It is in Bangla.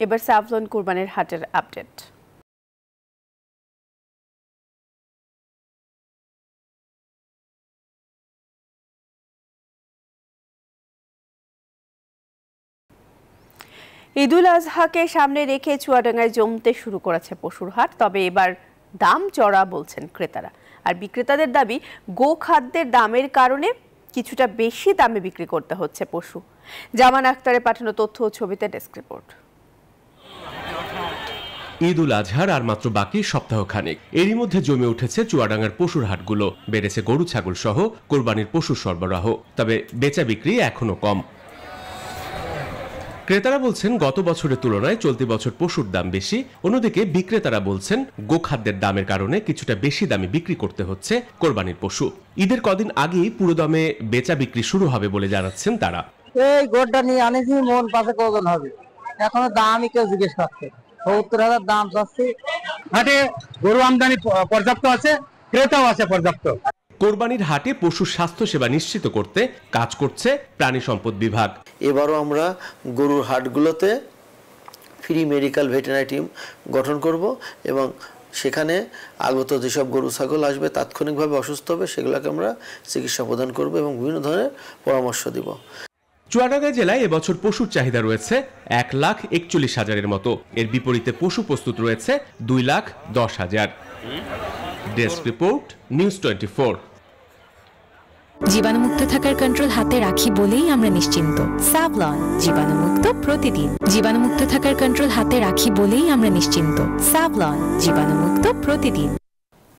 এবার সাভলন কুরবানির হাটের আপডেট। ঈদুল আজহাকে সামনে রেখে চুয়াডাঙ্গায় জমতে শুরু করেছে পশুর হাট। তবে এবার দাম চড়া বলছেন ক্রেতারা, আর বিক্রেতাদের দাবি গোখাদ্যের দামের কারণে কিছুটা বেশি দামে বিক্রি করতে হচ্ছে পশু। জামান আক্তারের পাঠানো তথ্য ও ছবিতে ডেস্ক রিপোর্ট। ঈদুল আজহার আর মাত্র বাকি সপ্তাহখানেক, এরই মধ্যে জমে উঠেছে চুয়াডাঙ্গার পশুর হাটগুলো। বেড়েছে গরু ছাগল সহ কোরবানির পশুর সরবরাহ, তবে বেচা বিক্রি এখনো কম। ক্রেতারা বলছেন গত বছরের তুলনায় চলতি বছর পশুর দাম বেশি। অন্যদিকে বিক্রেতারা বলছেন গোখাদ্যের দামের কারণে কিছুটা বেশি দামে বিক্রি করতে হচ্ছে কোরবানির পশু। ঈদের কদিন আগেই পুরো দামে বেচা বিক্রি শুরু হবে বলে জানাচ্ছেন তারা। এই গোটা নিয়ে আনেছি, মন পাশে কজন হবে, এখনো দামই কেউ জিজ্ঞেস করছে। ৭০,০০০ দাম চাচ্ছি। হাটে গরু আমদানি পর্যাপ্ত আছে, ক্রেতাও আছে পর্যাপ্ত। কোরবানির হাটে পশুর স্বাস্থ্য সেবা নিশ্চিত করতে কাজ করছে প্রাণী সম্পদ বিভাগ। এবারও আমরা গরুর হাটগুলোতে ফ্রি মেডিকেল ভেটেরিনারি টিম গঠন করব এবং সেখানে আগত যেসব গরু ছাগল আসবে তাৎক্ষণিকভাবে অসুস্থ হবে সেগুলোকে আমরা চিকিৎসা প্রদান করব এবং বিভিন্ন ধরনের পরামর্শ দিব। চুয়াডাঙ্গা জেলায় এবছর পশুর চাহিদা রয়েছে ১,৪১,০০০-এর মতো। এর বিপরীতে পশু প্রস্তুত রয়েছে ২,১০,০০০। Desk report, news 24। জীবাণুমুক্ত থাকার কন্ট্রোল হাতে রাখি বলেই আমরা নিশ্চিন্ত। সাভলন, জীবাণুমুক্ত প্রতিদিন। জীবাণুমুক্ত থাকার কন্ট্রোল হাতে রাখি বলেই আমরা নিশ্চিন্ত। সাভলন, জীবাণুমুক্ত প্রতিদিন।